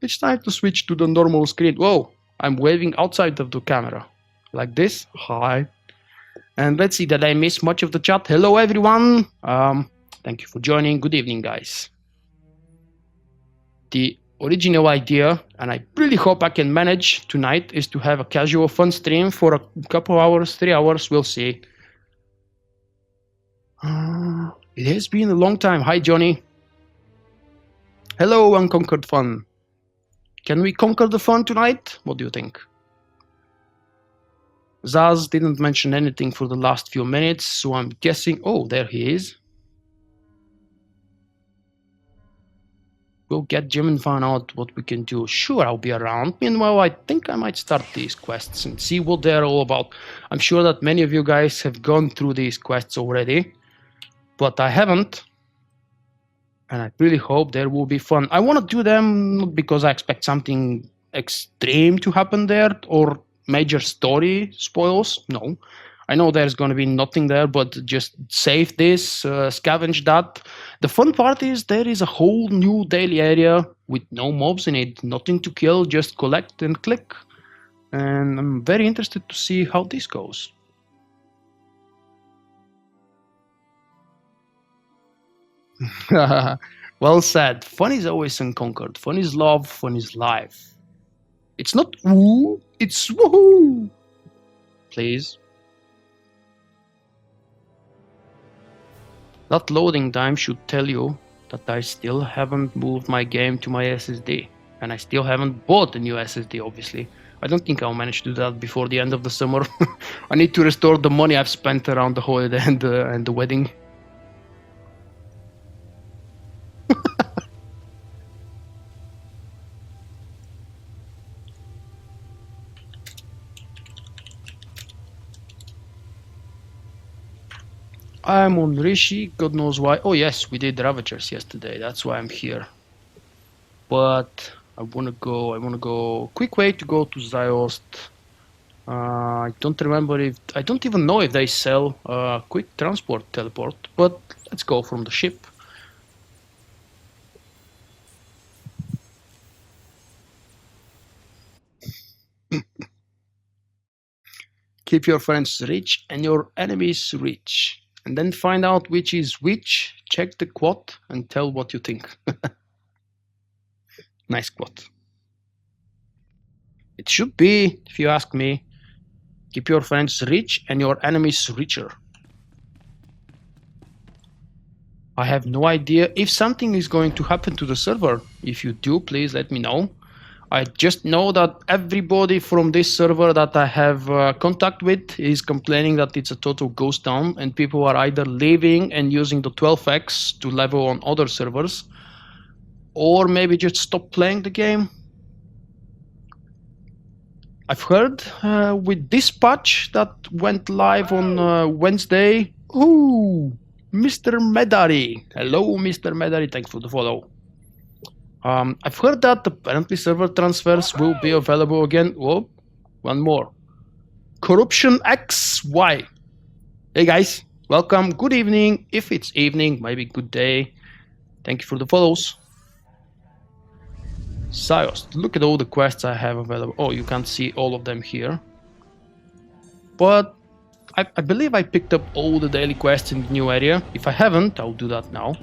It's time to switch to the normal screen. Whoa, I'm waving outside of the camera. Like this. Hi. And let's see that I missed much of the chat. Hello, everyone. Thank you for joining. Good evening, guys. The original idea, and I really hope I can manage tonight, is to have a casual fun stream for a couple hours, 3 hours, we'll see. It has been a long time. Hi, Johnny. Hello, Unconquered Fun. Can we conquer the fun tonight? What do you think? Zaz didn't mention anything for the last few minutes, so I'm guessing... Oh, there he is. We'll get Jim and find out what we can do. Sure, I'll be around. Meanwhile, I think I might start these quests and see what they're all about. I'm sure that many of you guys have gone through these quests already, but I haven't. And I really hope there will be fun. I want to do them not because I expect something extreme to happen there or major story spoils. No. I know there's going to be nothing there, but just save this, scavenge that. The fun part is there is a whole new daily area with no mobs in it, nothing to kill, just collect and click. And I'm very interested to see how this goes. Well said. Fun is always unconquered. Fun is love, fun is life. It's not woo, it's woohoo. Please. That loading time should tell you that I still haven't moved my game to my SSD. And I still haven't bought a new SSD, obviously. I don't think I'll manage to do that before the end of the summer. I need to restore the money I've spent around the holiday and the wedding. I'm on Rishi, God knows why. Oh yes, we did Ravagers yesterday, that's why I'm here. But I wanna go, quick way to go to Ziost. I don't remember if, I don't even know if they sell quick transport teleport, but let's go from the ship. Keep your friends rich and your enemies rich. And then find out which is which, check the quote, and tell what you think. Nice quote. It should be, if you ask me, keep your friends rich and your enemies richer. I have no idea if something is going to happen to the server. If you do, please let me know. I just know that everybody from this server that I have contact with is complaining that it's a total ghost town and people are either leaving and using the 12x to level on other servers or maybe just stop playing the game. I've heard with this patch that went live on Wednesday. Ooh, Mr. Medari. Hello, Mr. Medari. Thanks for the follow. I've heard that apparently server transfers will be available again. Whoa, one more. Corruption XY. Hey guys, welcome. Good evening. If it's evening, maybe good day. Thank you for the follows. Ziost, look at all the quests I have available. Oh, you can't see all of them here. But I believe I picked up all the daily quests in the new area. If I haven't, I'll do that now.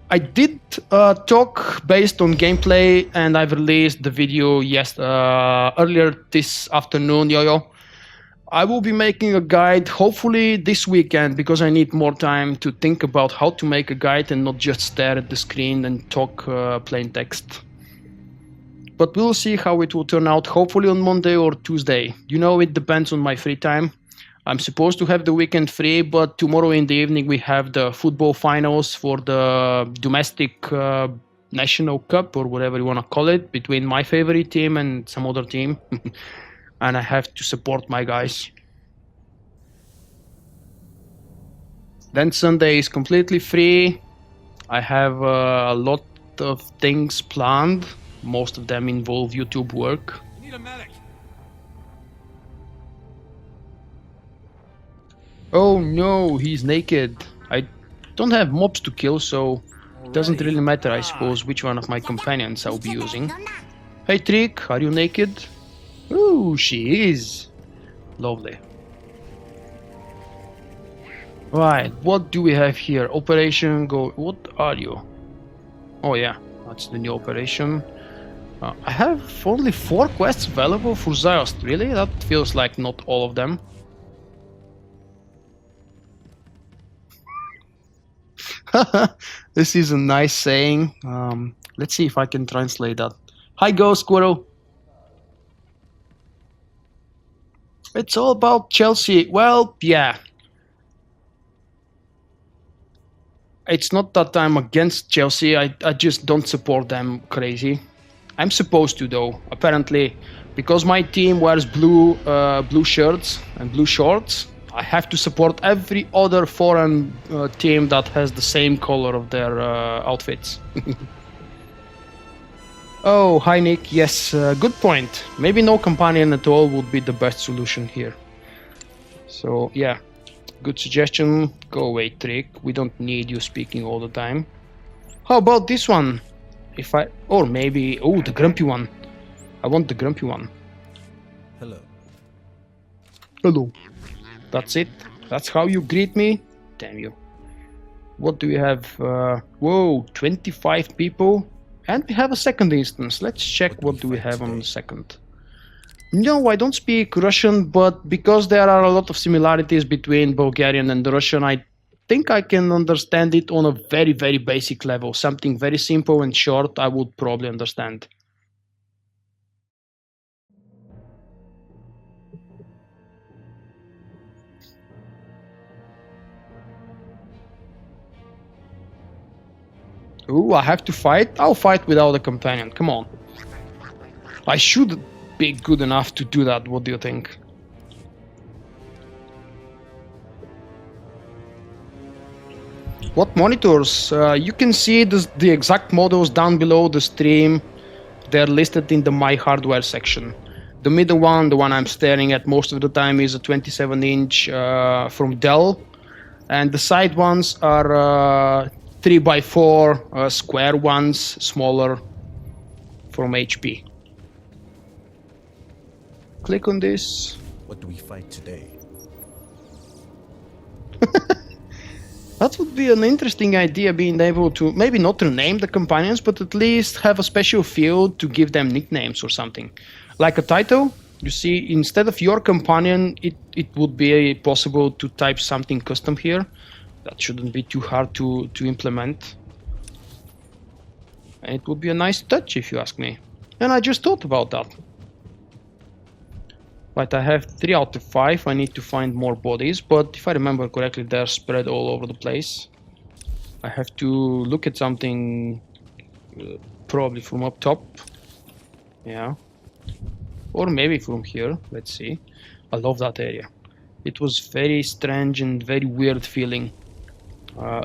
I did talk based on gameplay, and I've released the video earlier this afternoon, Yo-Yo. I will be making a guide hopefully this weekend because I need more time to think about how to make a guide and not just stare at the screen and talk plain text. But we'll see how it will turn out, hopefully on Monday or Tuesday. You know, it depends on my free time. I'm supposed to have the weekend free, but tomorrow in the evening we have the football finals for the domestic national cup or whatever you want to call it between my favorite team and some other team. And I have to support my guys. Then Sunday is completely free. I have a lot of things planned. Most of them involve YouTube work. Need a medic. Oh no, he's naked. I don't have mobs to kill, so It doesn't really matter, I suppose, which one of my companions I'll be using. Hey Trick, are you naked? Ooh, she is. Lovely. Right, what do we have here? Operation Go. What are you? Oh yeah, that's the new operation. I have only 4 quests available for Ziost. Really? That feels like not all of them. This is a nice saying. Let's see if I can translate that. Hi, Ghost Squirrel. It's all about Chelsea. Well, yeah. It's not that I'm against Chelsea. I just don't support them crazy. I'm supposed to, though. Apparently, because my team wears blue shirts and blue shorts, I have to support every other foreign team that has the same color of their outfits. Oh, hi Nick. Yes, good point. Maybe no companion at all would be the best solution here. So, yeah. Good suggestion. Go away, Trick. We don't need you speaking all the time. How about this one? Or maybe... Oh, the grumpy one. I want the grumpy one. Hello. Hello. That's it? That's how you greet me? Damn you. What do we have? Whoa, 25 people. And we have a second instance. Let's check what do we have on the second. No, I don't speak Russian, but because there are a lot of similarities between Bulgarian and Russian, I think I can understand it on a very, very basic level. Something very simple and short, I would probably understand. Ooh, I have to fight? I'll fight without a companion, come on. I should be good enough to do that, what do you think? What monitors? You can see the exact models down below the stream. They're listed in the My Hardware section. The middle one, the one I'm staring at most of the time, is a 27-inch from Dell. And the side ones are 3x4 square ones, smaller, from HP. Click on this. What do we fight today? That would be an interesting idea, being able to maybe not rename the companions, but at least have a special field to give them nicknames or something. Like a title, you see, instead of your companion, it would be possible to type something custom here. That shouldn't be too hard to implement. And it would be a nice touch, if you ask me. And I just thought about that. Right, I have 3 out of 5. I need to find more bodies, but if I remember correctly, they're spread all over the place. I have to look at something probably from up top. Yeah. Or maybe from here. Let's see. I love that area. It was very strange and very weird feeling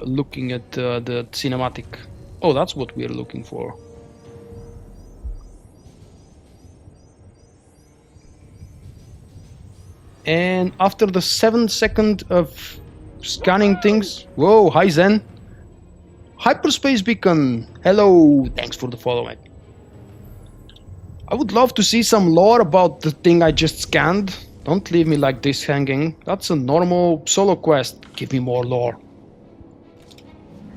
looking at the cinematic. Oh, that's what we're looking for. And after the 7th second of scanning things... Whoa, hi Zen. Hyperspace beacon. Hello, thanks for the follow, mate. I would love to see some lore about the thing I just scanned. Don't leave me like this hanging. That's a normal solo quest. Give me more lore.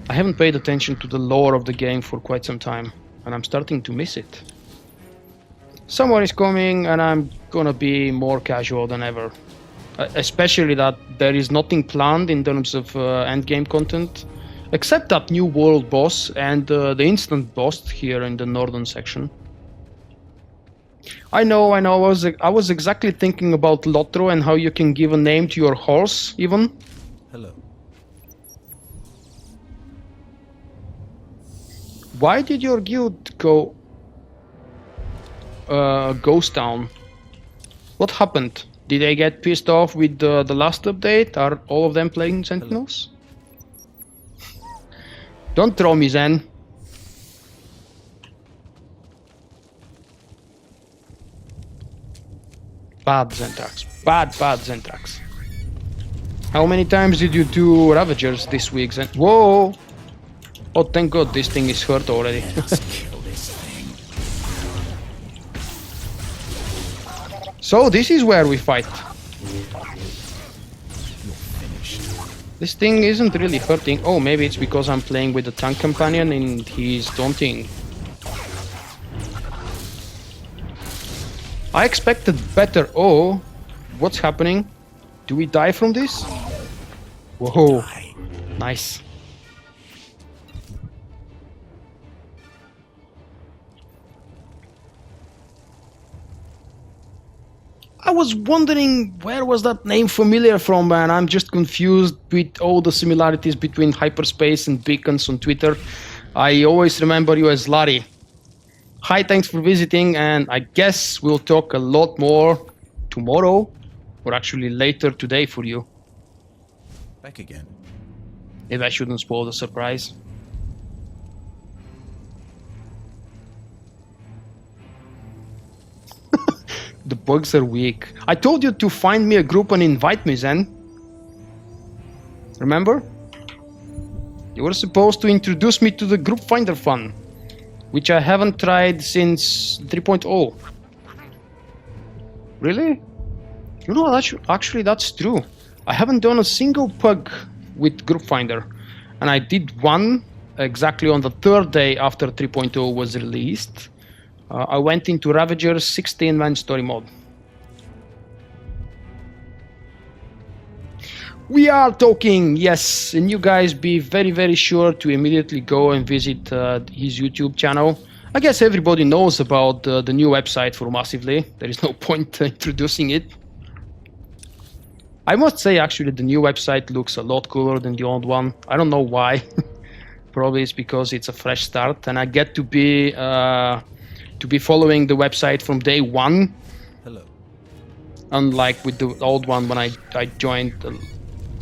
I haven't paid attention to the lore of the game for quite some time, and I'm starting to miss it. Someone is coming, and I'm gonna be more casual than ever. Especially that there is nothing planned in terms of endgame content, except that new world boss and the instant boss here in the northern section. I know, I was exactly thinking about Lotro and how you can give a name to your horse, even. Hello. Why did your guild go ghost town? What happened? Did they get pissed off with the last update? Are all of them playing Sentinels? Don't throw me, Zen. Bad Zentrax. Bad Zentrax. How many times did you do Ravagers this week, Zen? Whoa! Oh, thank God this thing is hurt already. Kill this thing. So this is where we fight. You're finished. This thing isn't really hurting. Oh, maybe it's because I'm playing with the tank companion and he's daunting. I expected better. Oh, what's happening? Do we die from this? Whoa, nice. I was wondering where was that name familiar from, man. I'm just confused with all the similarities between hyperspace and beacons on Twitter. I always remember you as Larry. Hi, thanks for visiting, and I guess we'll talk a lot more tomorrow, or actually later today for you. Back again. Maybe I shouldn't spoil the surprise. The bugs are weak. I told you to find me a group and invite me, Zen. Remember? You were supposed to introduce me to the group finder fun, which I haven't tried since 3.0. Really? You know, actually that's true. I haven't done a single pug with group finder, and I did one exactly on the third day after 3.0 was released. I went into Ravager's 16-man story mode. We are talking, yes, and you guys be very, very sure to immediately go and visit his YouTube channel. I guess everybody knows about the new website for Massively. There is no point introducing it. I must say, actually, the new website looks a lot cooler than the old one. I don't know why. Probably it's because it's a fresh start, and I get to be following the website from day one. Hello. Unlike with the old one when I joined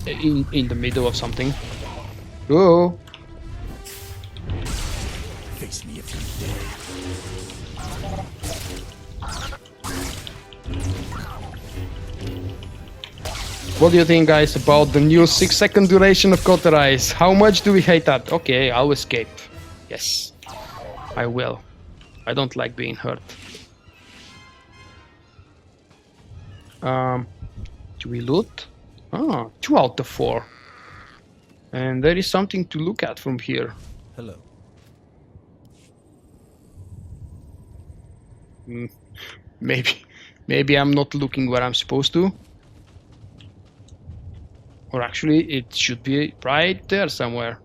in the middle of something. Oh. Face me if you dare. What do you think, guys, about the new 6-second duration of Cauterize? How much do we hate that? Okay, I'll escape. Yes, I will. I don't like being hurt. Do we loot? Ah, 2 out of 4. And there is something to look at from here. Hello. Maybe I'm not looking where I'm supposed to. Or actually, it should be right there somewhere.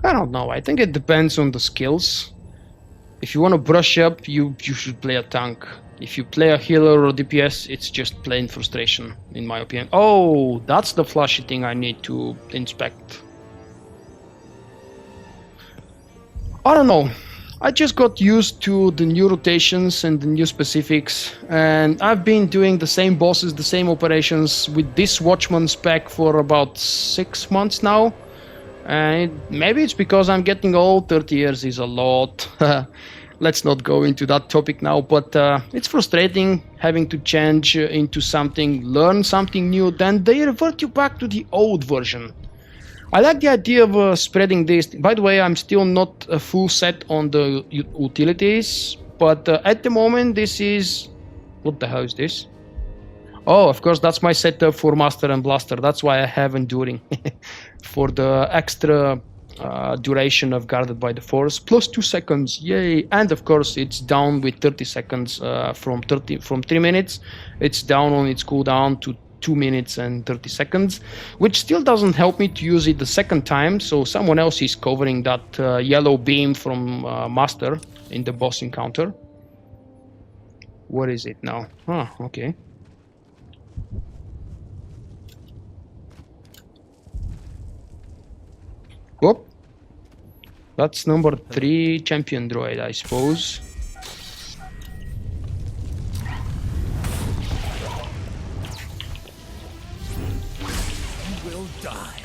I don't know. I think it depends on the skills. If you want to brush up, you should play a tank. If you play a healer or DPS, it's just plain frustration, in my opinion. Oh, that's the flashy thing I need to inspect. I don't know. I just got used to the new rotations and the new specifics, and I've been doing the same bosses, the same operations with this Watchman spec for about 6 months now. And maybe it's because I'm getting old. 30 years is a lot. Let's not go into that topic now, but it's frustrating having to change into something, learn something new, then they revert you back to the old version. I like the idea of spreading this. By the way, I'm still not a full set on the utilities, but at the moment this is... What the hell is this? Oh, of course, that's my setup for Master and Blaster. That's why I have Enduring. For the extra duration of Guarded by the Force, plus 2 seconds, yay! And of course, it's down with 30 seconds from 3 minutes. It's down on its cooldown to 2 minutes and 30 seconds, which still doesn't help me to use it the second time, so someone else is covering that yellow beam from Master in the boss encounter. What is it now? Ah, okay. Whoop. That's number 3 champion droid, I suppose. You will die.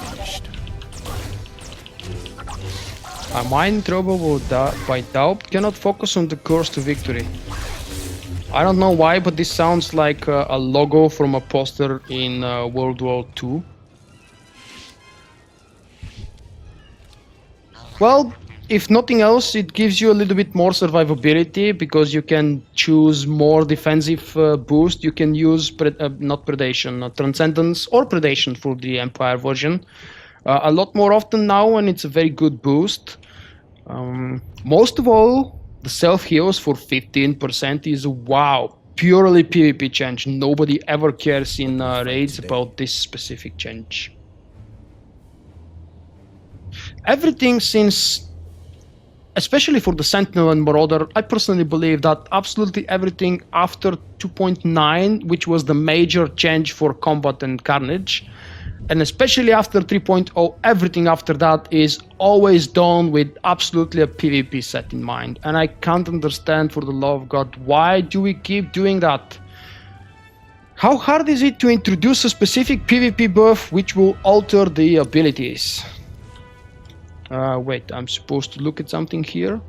Finished. A mind trouble by doubt cannot focus on the course to victory. I don't know why, but this sounds like a logo from a poster in World War II. Well, if nothing else, it gives you a little bit more survivability because you can choose more defensive boost. You can use not predation, transcendence or predation for the Empire version a lot more often now, and it's a very good boost. Most of all, the self heals for 15% is wow, purely PvP change. Nobody ever cares in raids about this specific change. Everything since, especially for the Sentinel and Marauder, I personally believe that absolutely everything after 2.9, which was the major change for combat and carnage, and especially after 3.0, everything after that is always done with absolutely a PvP set in mind. And I can't understand, for the love of God, why do we keep doing that? How hard is it to introduce a specific PvP buff which will alter the abilities? Wait, I'm supposed to look at something here?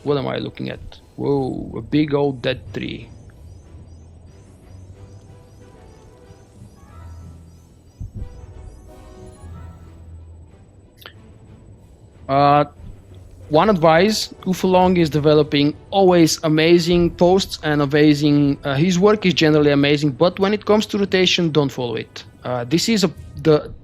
What am I looking at? Whoa, a big old dead tree. One advice, Ufalong is developing always amazing posts and amazing, his work is generally amazing, but when it comes to rotation, don't follow it. This is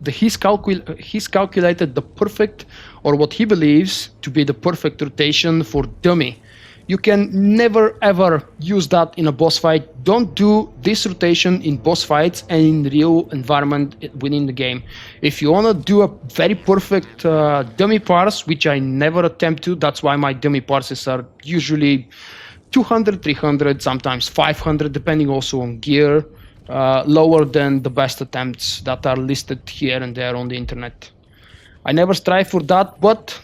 he's calculated the perfect, or what he believes to be the perfect rotation for dummy. You can never ever use that in a boss fight. Don't do this rotation in boss fights and in real environment within the game. If you want to do a very perfect dummy parse, which I never attempt to, that's why my dummy parses are usually 200, 300, sometimes 500, depending also on gear, lower than the best attempts that are listed here and there on the internet. I never strive for that, but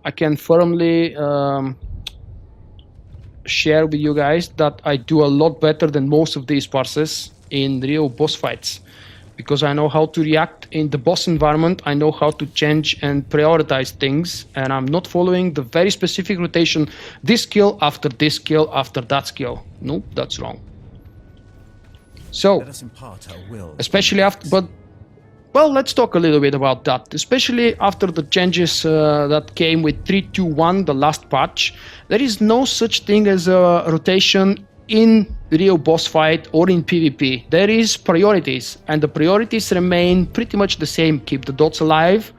I can firmly share with you guys that I do a lot better than most of these parses in real boss fights, because I know how to react in the boss environment. I know how to change and prioritize things, and I'm not following the very specific rotation, this skill after this skill after that skill. No, that's wrong. So, especially after, but well, let's talk a little bit about that. Especially after the changes that came with 3.2.1, the last patch, there is no such thing as a rotation in real boss fight or in PvP. There is priorities, and the priorities remain pretty much the same. Keep the dots alive,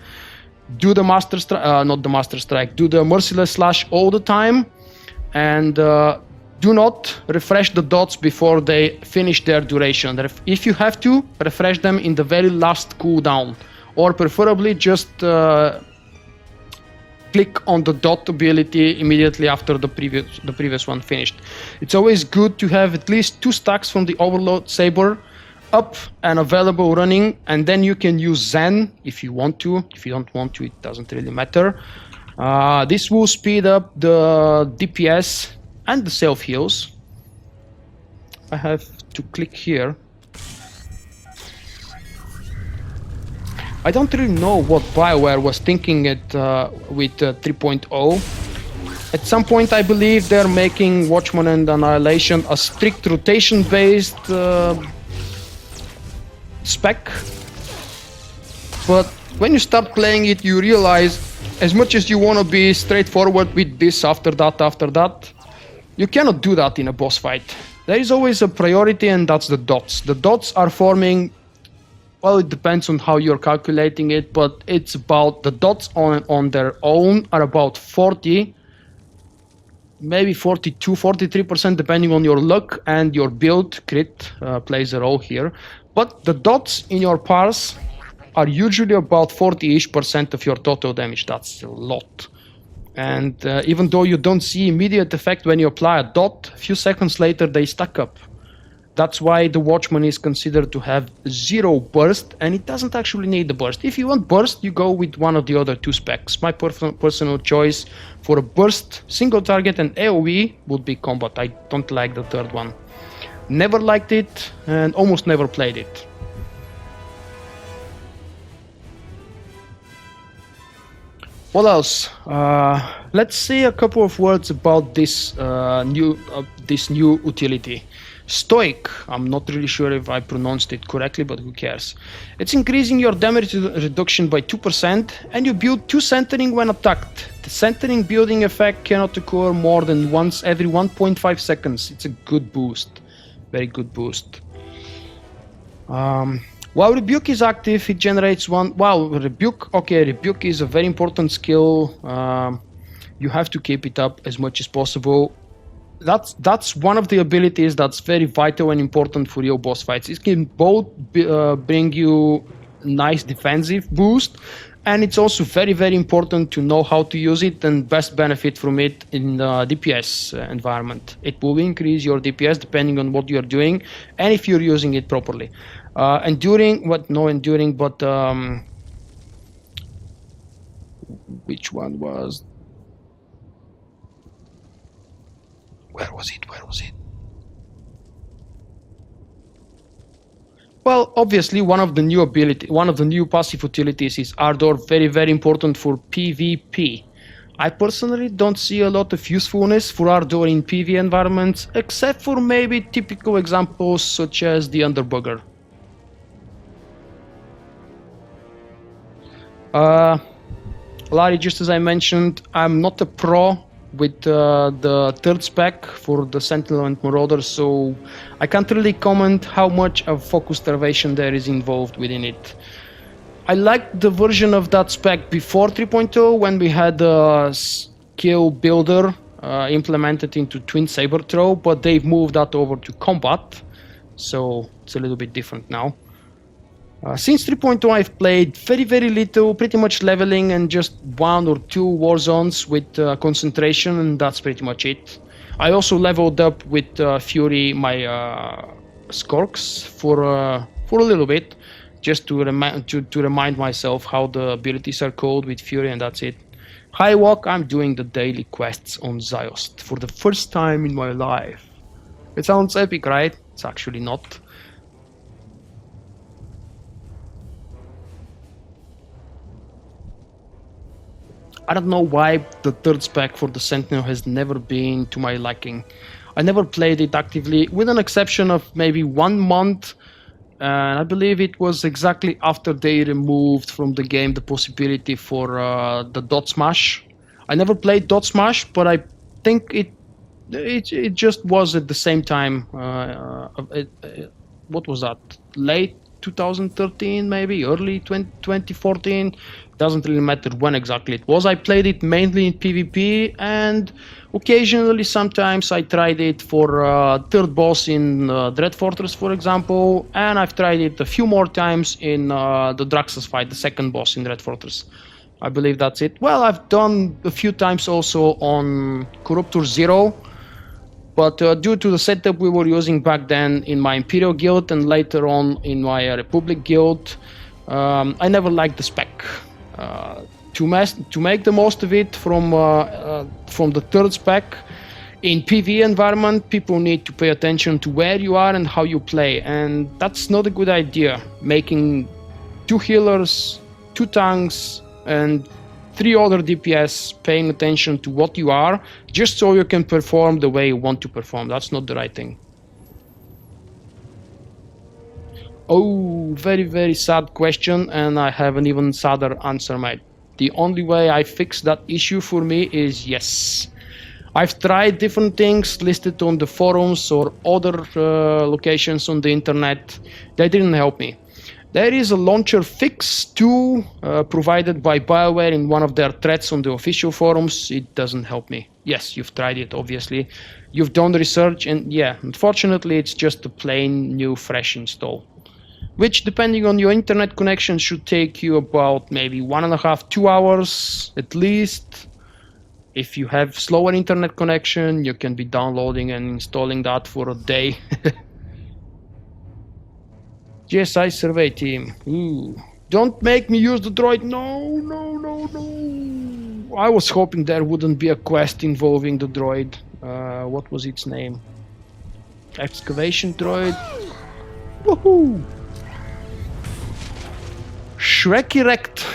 do the master strike, not the master strike, do the merciless slash all the time, and do not refresh the dots before they finish their duration. If you have to, refresh them in the very last cooldown, or preferably just click on the dot ability immediately after the previous one finished. It's always good to have at least 2 stacks from the Overload Saber up and available running, and then you can use Zen if you want to. If you don't want to, it doesn't really matter. This will speed up the DPS and the self heals. I have to click here. I don't really know what BioWare was thinking with 3.0. At some point, I believe they're making Watchman and Annihilation a strict rotation-based spec. But when you start playing it, you realize, as much as you want to be straightforward with this after that, you cannot do that in a boss fight. There is always a priority, and that's the dots. The dots are forming, well, it depends on how you're calculating it, but it's about, the dots on their own are about 40, maybe 42, 43%, depending on your luck and your build. Crit plays a role here. But the dots in your parse are usually about 40-ish% of your total damage. That's a lot. And even though you don't see immediate effect when you apply a dot, a few seconds later they stack up. That's why the Watchman is considered to have 0 burst, and it doesn't actually need the burst. If you want burst, you go with one of the other 2 specs. My personal choice for a burst, single target and AoE would be combat. I don't like the third one. Never liked it and almost never played it. What else? let's say a couple of words about this new utility. Stoic, I'm not really sure if I pronounced it correctly, but who cares. It's increasing your damage reduction by 2%, and you build 2 centering when attacked. The centering building effect cannot occur more than once every 1.5 seconds. It's a good boost. Very good boost. While Rebuke is active, it generates one. Wow, Rebuke. Okay, Rebuke is a very important skill. You have to keep it up as much as possible. That's one of the abilities that's very vital and important for your boss fights. It can both bring you nice defensive boost, and it's also very, very important to know how to use it and best benefit from it in the DPS environment. It will increase your DPS depending on what you're doing and if you're using it properly. Which one was? Where was it? Well, obviously, one of the new passive utilities is Ardor. Very, very important for PvP. I personally don't see a lot of usefulness for Ardor in PvE environments, except for maybe typical examples such as the Underbugger. Larry, just as I mentioned, I'm not a pro with the third spec for the Sentinel and Marauder, so I can't really comment how much of focus starvation there is involved within it. I liked the version of that spec before 3.0 when we had a skill builder implemented into Twin Saber Throw, but they've moved that over to combat, so it's a little bit different now. Since 3.0 I've played very, very little, pretty much leveling and just 1 or 2 war zones with concentration, and that's pretty much it. I also leveled up with Fury my Skorks for a little bit, just to remind myself how the abilities are called with Fury, and that's it. Hi Walk, I'm doing the daily quests on Ziost for the first time in my life. It sounds epic, right? It's actually not. I don't know why the third spec for the Sentinel has never been to my liking. I never played it actively, with an exception of maybe 1 month, and I believe it was exactly after they removed from the game the possibility for the dot smash. I never played dot smash, but I think it just was at the same time. What was that? Late 2013, maybe early 2014. Doesn't really matter when exactly it was. I played it mainly in PvP, and occasionally sometimes I tried it for third boss in Dread Fortress, for example, and I've tried it a few more times in the Draxus fight, the second boss in Dread Fortress. I believe that's it. Well, I've done a few times also on Corruptor Zero, but due to the setup we were using back then in my Imperial guild and later on in my Republic guild, I never liked the spec. To make the most of it from the third spec, in PvE environment, people need to pay attention to where you are and how you play, and that's not a good idea. Making 2 healers, 2 tanks, and 3 other DPS paying attention to what you are, just so you can perform the way you want to perform. That's not the right thing. Oh, very, very sad question, and I have an even sadder answer, mate. The only way I fix that issue for me is yes. I've tried different things listed on the forums or other locations on the internet. They didn't help me. There is a launcher fix tool provided by BioWare in one of their threads on the official forums. It doesn't help me. Yes, you've tried it, obviously. You've done the research, and yeah, unfortunately, it's just a plain new fresh install, which, depending on your internet connection, should take you about maybe 1.5 to 2 hours at least. If you have slower internet connection, you can be downloading and installing that for a day. GSI survey team. Ooh. Don't make me use the droid. No, no, no, no. I was hoping there wouldn't be a quest involving the droid. What was its name? Excavation droid. Woohoo! Shrek Erect.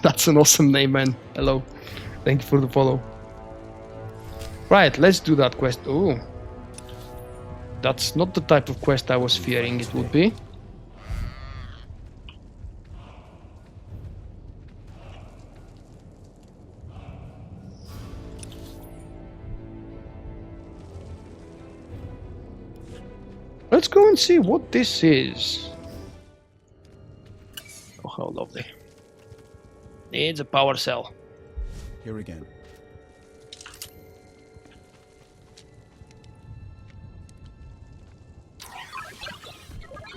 That's an awesome name, man. Hello. Thank you for the follow. Right, let's do that quest. Oh, that's not the type of quest I was fearing it would be. Let's go and see what this is. Oh, how lovely. It's a power cell. Here again.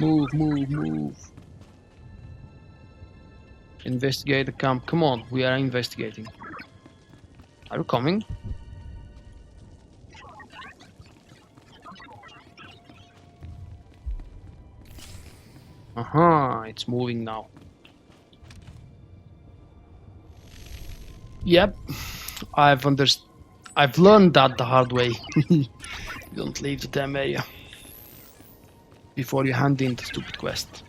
Move, move, move. Investigate the camp. Come on, we are investigating. Are you coming? It's moving now. Yep, I've learned that the hard way. Don't leave the damn area before you hand in the stupid quest.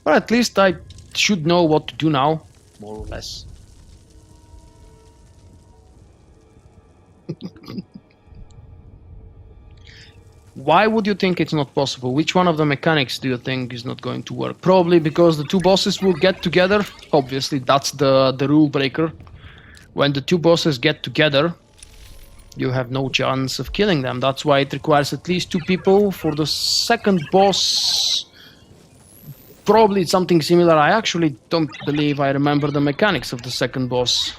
But at least I should know what to do now, more or less. Why would you think it's not possible? Which one of the mechanics do you think is not going to work? Probably because the two bosses will get together. Obviously, that's the rule breaker. When the two bosses get together, you have no chance of killing them. That's why it requires at least two people. For the second boss, probably it's something similar. I actually don't believe I remember the mechanics of the second boss.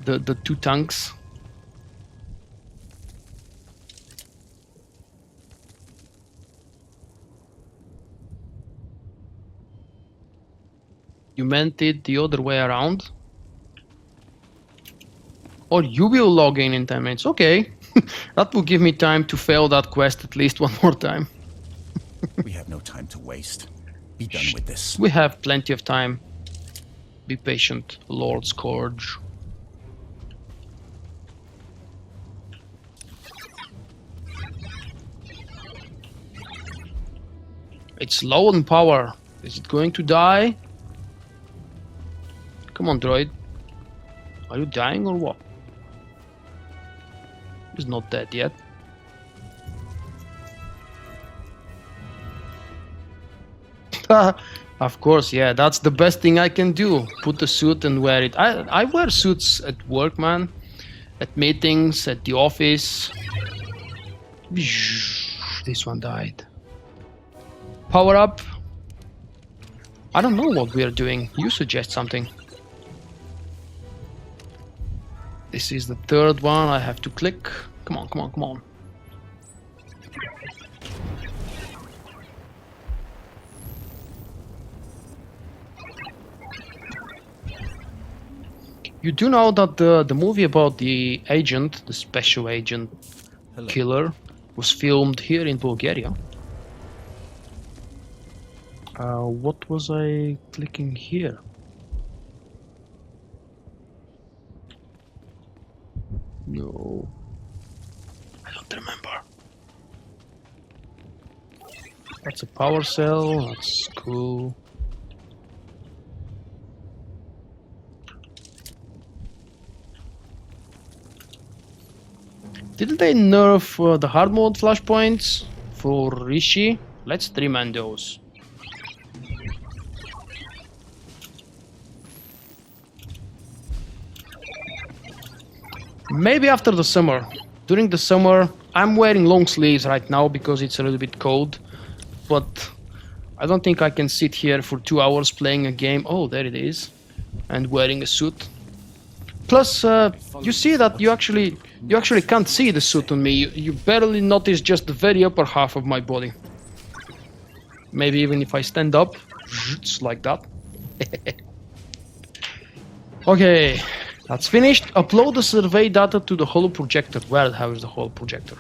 the two tanks. You meant it the other way around? Or you will log in 10 minutes. Okay. That will give me time to fail that quest at least one more time. We have no time to waste. Be done with this. We have plenty of time. Be patient, Lord Scourge. It's low on power. Is it going to die? Come on, droid. Are you dying or what? He's not dead yet. Of course, yeah, that's the best thing I can do. Put the suit and wear it. I wear suits at work, man. At meetings, at the office. This one died. Power up. I don't know what we are doing. You suggest something. This is the third one I have to click. Come on, come on, come on. You do know that the movie about the agent, the special agent killer, was filmed here in Bulgaria. What was I clicking here? No, I don't remember. That's a power cell, that's cool. Didn't they nerf the hard mode flashpoints for Rishi? Let's streamline those. Maybe after the summer. During the summer, I'm wearing long sleeves right now because it's a little bit cold. But I don't think I can sit here for 2 hours playing a game. Oh, there it is. And wearing a suit. Plus, you see that you actually can't see the suit on me. You barely notice just the very upper half of my body. Maybe even if I stand up, it's like that. Okay, that's finished. Upload the survey data to the holo projector. Where the hell is the holo projector?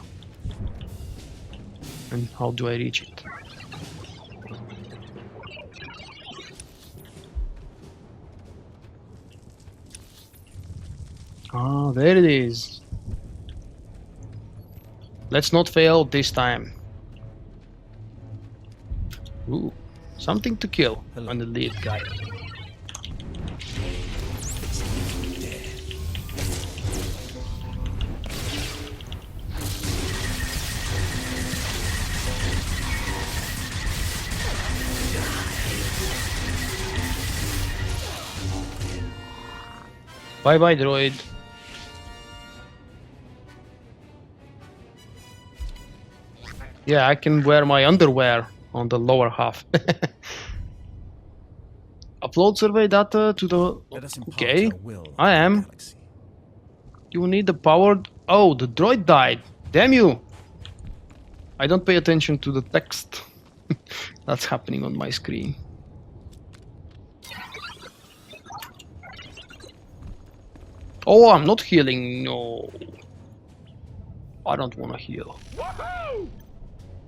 And how do I reach it? Ah, there it is. Let's not fail this time. Ooh, something to kill on the lead guy. Bye bye, droid. Yeah, I can wear my underwear on the lower half. Upload survey data to the... Let us impart Okay, our will I to the am. galaxy. You need the powered... Oh, the droid died. Damn you! I don't pay attention to the text that's happening on my screen. Oh, I'm not healing. No. I don't want to heal. Woohoo!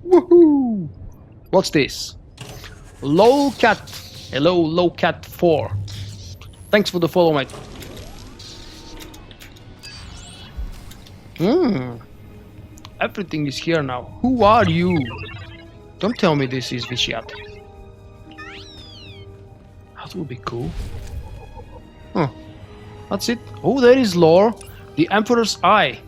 Woohoo! What's this? Lowcat. Hello, Lowcat 4. Thanks for the follow, mate. Everything is here now. Who are you? Don't tell me this is Vishyat. That would be cool. Huh. That's it. Oh, there is lore. The Emperor's Eye.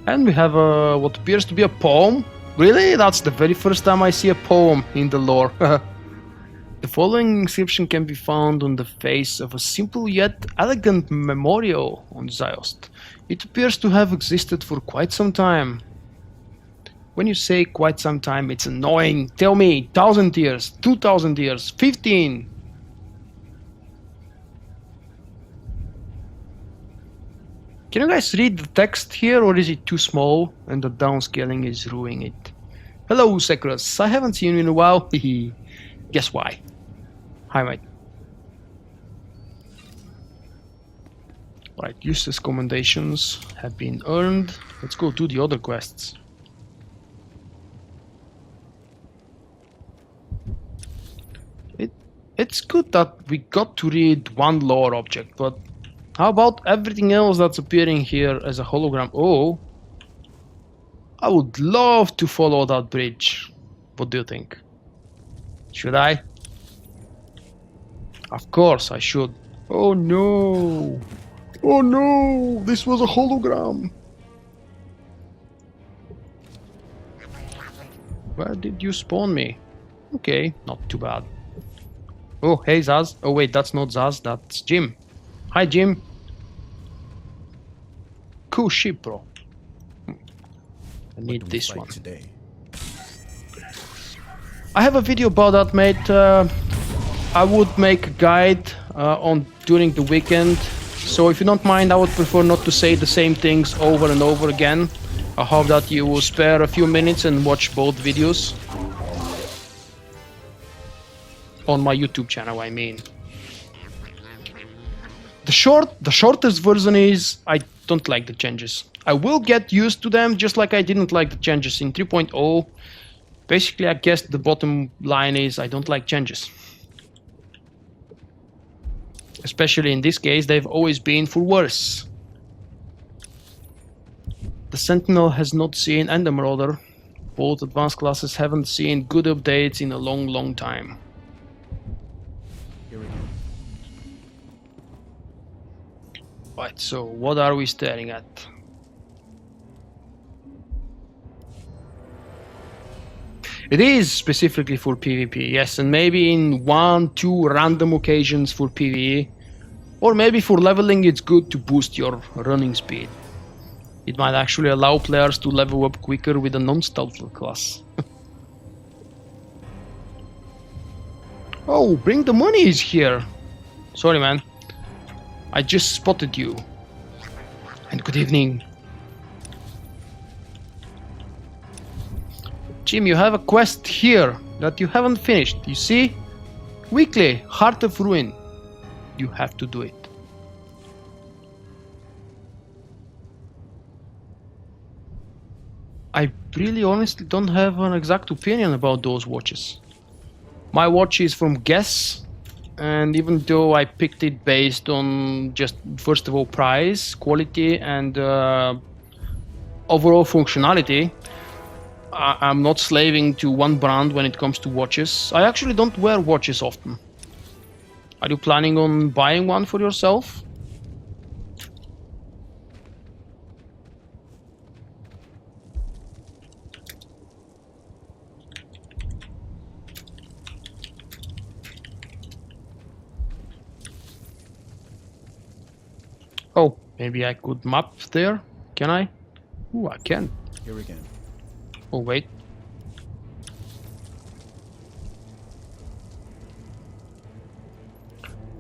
And we have what appears to be a poem. Really? That's the very first time I see a poem in the lore. The following inscription can be found on the face of a simple yet elegant memorial on Ziost. It appears to have existed for quite some time. When you say quite some time, it's annoying. Tell me, 1,000 years, 2,000 years, 15. Can you guys read the text here, or is it too small and the downscaling is ruining it? Hello, Secrus. I haven't seen you in a while. Guess why? Hi, mate. Right, useless commendations have been earned. Let's go do the other quests. It's good that we got to read one lore object, but how about everything else that's appearing here as a hologram? Oh, I would love to follow that bridge. What do you think? Should I? Of course I should. Oh no! Oh no! This was a hologram! Where did you spawn me? Okay, not too bad. Oh, hey Zaz. Oh wait, that's not Zaz, that's Jim. Hi Jim. Cool ship, bro. I need this one. Today? I have a video about that, mate. I would make a guide on during the weekend. So if you don't mind, I would prefer not to say the same things over and over again. I hope that you will spare a few minutes and watch both videos. On my YouTube channel, I mean. The shortest version is I don't like the changes. I will get used to them, just like I didn't like the changes in 3.0. Basically, I guess the bottom line is I don't like changes. Especially in this case, they've always been for worse. The Sentinel has not seen, and the Marauder. Both advanced classes haven't seen good updates in a long time. Here we go. Right, so what are we staring at? It is specifically for PvP, yes, and maybe in 1-2 random occasions for PvE. Or maybe for leveling it's good to boost your running speed. It might actually allow players to level up quicker with a non-stealth class. Oh, Bring the Money is here! Sorry man, I just spotted you. And good evening. Jim, you have a quest here that you haven't finished, you see? Weekly, Heart of Ruin. You have to do it. I really honestly don't have an exact opinion about those watches. My watch is from Guess, and even though I picked it based on just, first of all, price, quality, and overall functionality, I'm not slaving to one brand when it comes to watches. I actually don't wear watches often. Are you planning on buying one for yourself? Maybe I could map there. Can I? Ooh, I can. Here again. Oh, wait.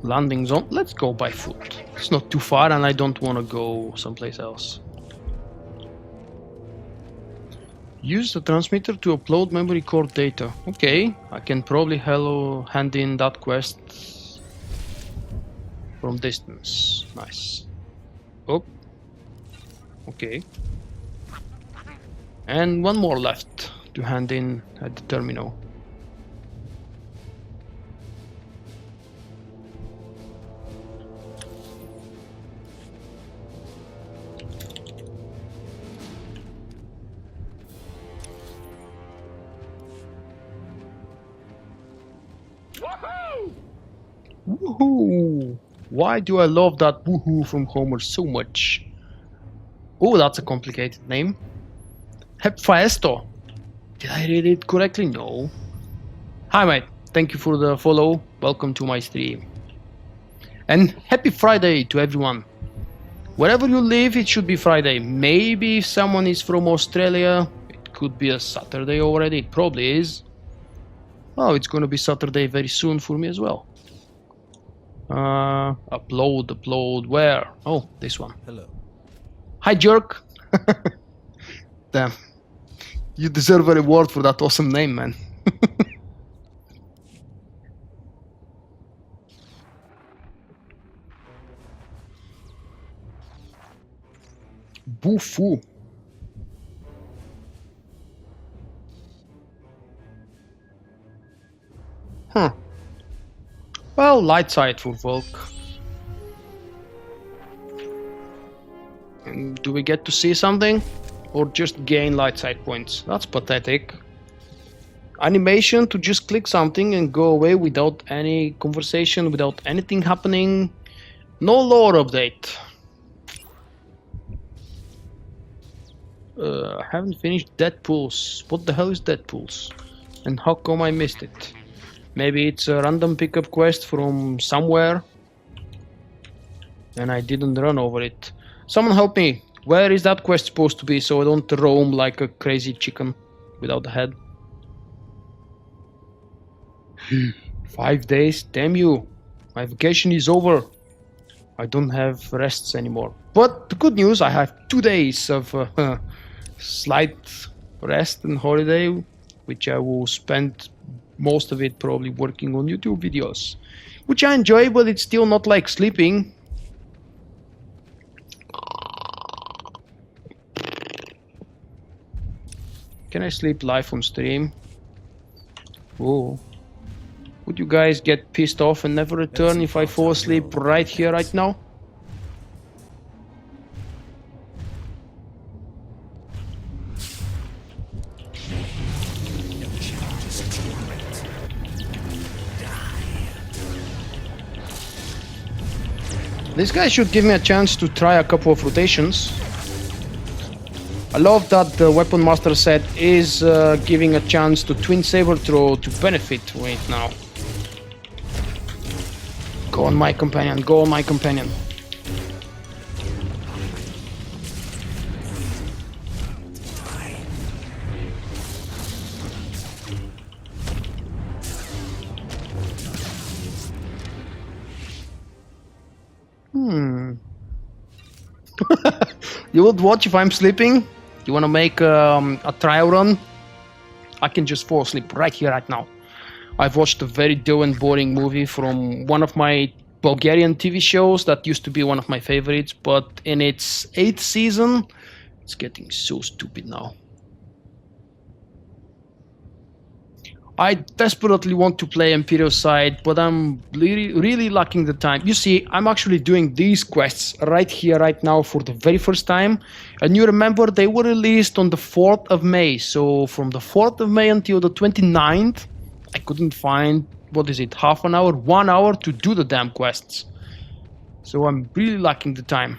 Landing zone. Let's go by foot. It's not too far and I don't want to go someplace else. Use the transmitter to upload memory card data. Okay, I can probably hand in that quest from distance. Nice. Oh. Okay. And one more left to hand in at the terminal. Woohoo! Why do I love that woohoo from Homer so much? Oh, that's a complicated name. Hephaestus. Did I read it correctly? No. Hi mate, thank you for the follow. Welcome to my stream. And happy Friday to everyone. Wherever you live, it should be Friday. Maybe if someone is from Australia, it could be a Saturday already. It probably is. Oh, it's gonna be Saturday very soon for me as well. Upload, where? Oh, this one. Hello. Hi, jerk. Damn. You deserve a reward for that awesome name, man. Boo-foo. Huh. Well, light side for Volk. And do we get to see something? Or just gain light side points? That's pathetic. Animation to just click something and go away without any conversation, without anything happening. No lore update. I haven't finished Deadpools. What the hell is Deadpools? And how come I missed it? Maybe it's a random pickup quest from somewhere and I didn't run over it. Someone help me. Where is that quest supposed to be so I don't roam like a crazy chicken without a head? 5 days? Damn you. My vacation is over. I don't have rests anymore. But the good news, I have 2 days of slight rest and holiday, which I will spend most of it probably working on YouTube videos, which I enjoy, but it's still not like sleeping. Can I sleep live on stream? Oh. Would you guys get pissed off and never return if I fall asleep right here, right now? This guy should give me a chance to try a couple of rotations. I love that the Weapon Master set is giving a chance to Twin Saber throw to benefit from it now. Go on my companion, go on my companion. You would watch if I'm sleeping? You wanna make a trial run? I can just fall asleep right here, right now. I've watched a very dull and boring movie from one of my Bulgarian TV shows that used to be one of my favorites, but in its 8th season, it's getting so stupid now. I desperately want to play Imperial side, but I'm really lacking the time. You see, I'm actually doing these quests right here, right now for the very first time. And you remember they were released on the 4th of May. So from the 4th of May until the 29th, I couldn't find, what is it, half an hour, 1 hour to do the damn quests. So I'm really lacking the time.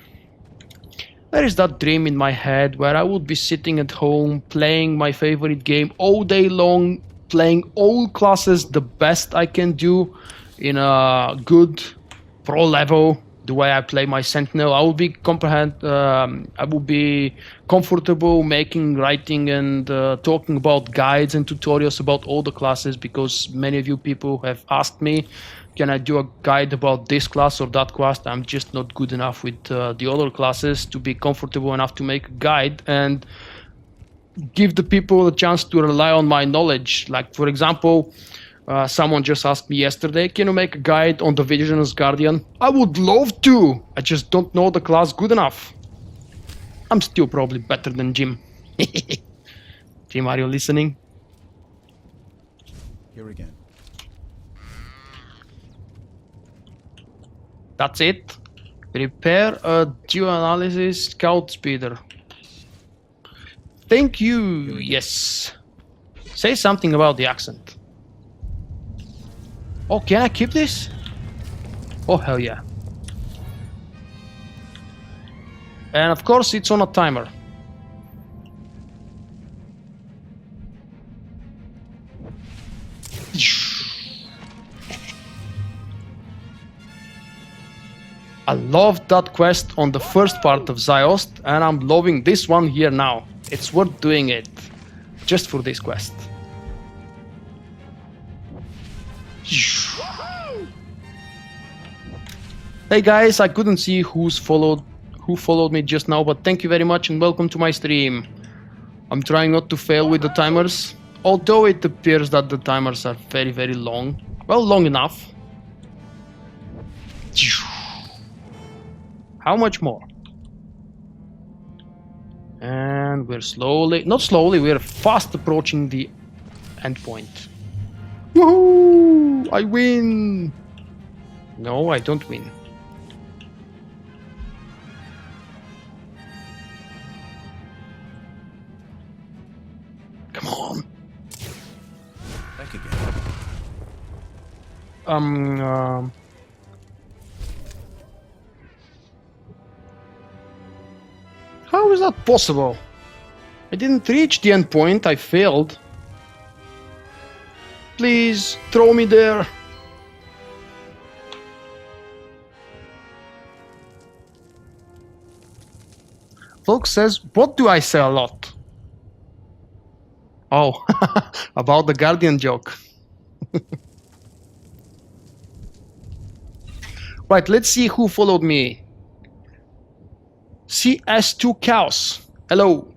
There is that dream in my head where I would be sitting at home playing my favorite game all day long, playing all classes the best I can do in a good pro level, the way I play my Sentinel. I will be comfortable writing and talking about guides and tutorials about all the classes, because many of you people have asked me, can I do a guide about this class or that class? I'm just not good enough with the other classes to be comfortable enough to make a guide and give the people a chance to rely on my knowledge. Like, for example, someone just asked me yesterday, can you make a guide on the Vision's Guardian? I would love to. I just don't know the class good enough. I'm still probably better than Jim. Jim, are you listening? Here again. That's it. Prepare a geoanalysis scout speeder. Thank you. Yes. Say something about the accent. Oh, can I keep this? Oh, hell yeah. And of course, it's on a timer. I loved that quest on the first part of Ziost, and I'm loving this one here now. It's worth doing it, just for this quest. Hey guys, I couldn't see who followed me just now, but thank you very much and welcome to my stream. I'm trying not to fail with the timers, although it appears that the timers are very, very long. Well, long enough. How much more? And we're we're fast approaching the endpoint. Woohoo! I win! No, I don't win. Come on. Back again. How is that possible? I didn't reach the endpoint, I failed. Please, throw me there. Folks says, what do I say a lot? Oh, about the Guardian joke. Right, let's see who followed me. CS2 Chaos. Hello.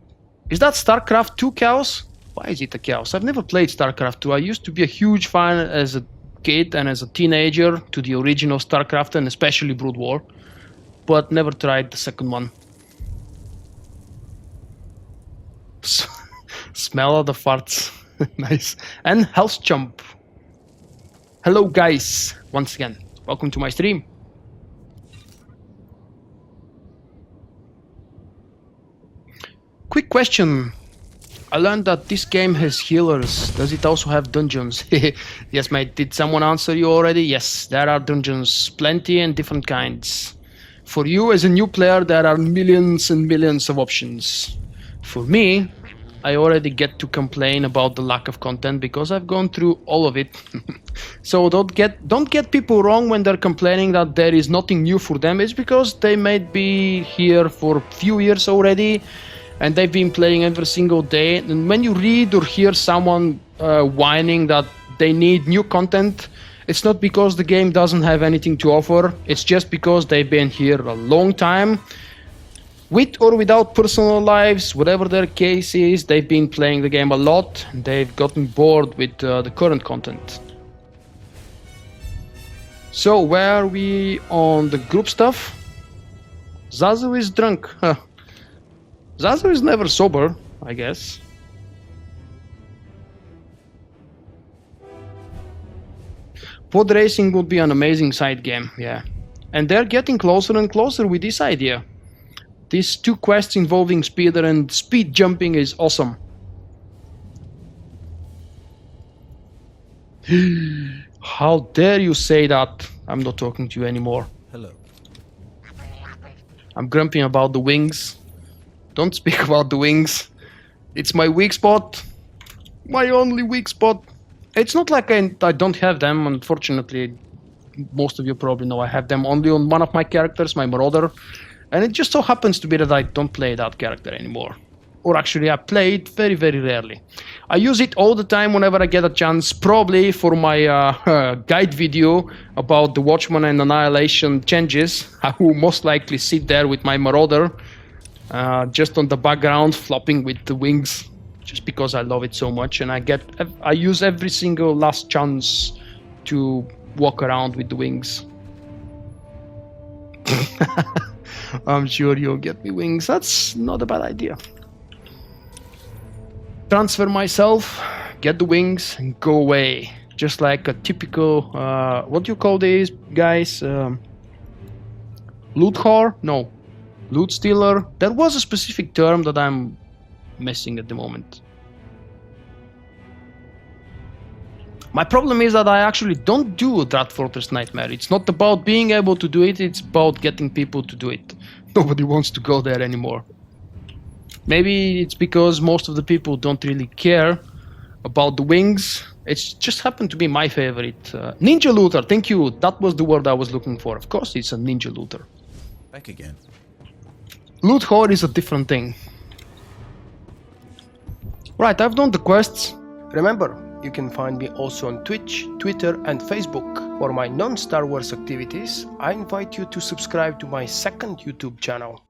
Is that StarCraft 2 Chaos? Why is it a Chaos? I've never played StarCraft 2. I used to be a huge fan as a kid and as a teenager to the original StarCraft and especially Brood War, but never tried the second one. Smell of the farts. Nice. And Health Chump. Hello guys, once again. Welcome to my stream. Quick question. I learned that this game has healers. Does it also have dungeons? Yes, mate. Did someone answer you already? Yes, there are dungeons. Plenty and different kinds. For you as a new player, there are millions and millions of options. For me, I already get to complain about the lack of content because I've gone through all of it. So don't get people wrong when they're complaining that there is nothing new for them. It's because they might be here for a few years already and they've been playing every single day. And when you read or hear someone whining that they need new content, it's not because the game doesn't have anything to offer. It's just because they've been here a long time. With or without personal lives, whatever their case is, they've been playing the game a lot. They've gotten bored with the current content. So, where are we on the group stuff? Zazu is drunk. Huh. Zazu is never sober, I guess. Pod racing would be an amazing side game, yeah. And they're getting closer and closer with this idea. These two quests involving speeder and speed jumping is awesome. How dare you say that? I'm not talking to you anymore. Hello. I'm grumpy about the wings. Don't speak about the wings. It's my weak spot. My only weak spot. It's not like I don't have them, unfortunately. most of you probably know I have them only on one of my characters, my Marauder, and it just so happens to be that I don't play that character anymore. Or actually, I play it very, very rarely. I use it all the time whenever I get a chance, probably for my guide video about the Watchman and Annihilation changes. I will most likely sit there with my Marauder, just on the background, flopping with the wings, just because I love it so much, and I use every single last chance to walk around with the wings. I'm sure you'll get me wings. That's not a bad idea. Transfer myself, get the wings, and go away. Just like a typical, what do you call these guys? Loot whore? No. Loot stealer? There was a specific term that I'm missing at the moment. My problem is that I actually don't do Drat Fortress Nightmare. It's not about being able to do it, it's about getting people to do it. Nobody wants to go there anymore. Maybe it's because most of the people don't really care about the wings. It's just happened to be my favorite. Ninja looter, thank you. That was the word I was looking for. Of course, it's a ninja looter. Back again. Loot whore is a different thing. Right, I've done the quests. Remember, you can find me also on Twitch, Twitter and Facebook. For my non-Star Wars activities, I invite you to subscribe to my second YouTube channel.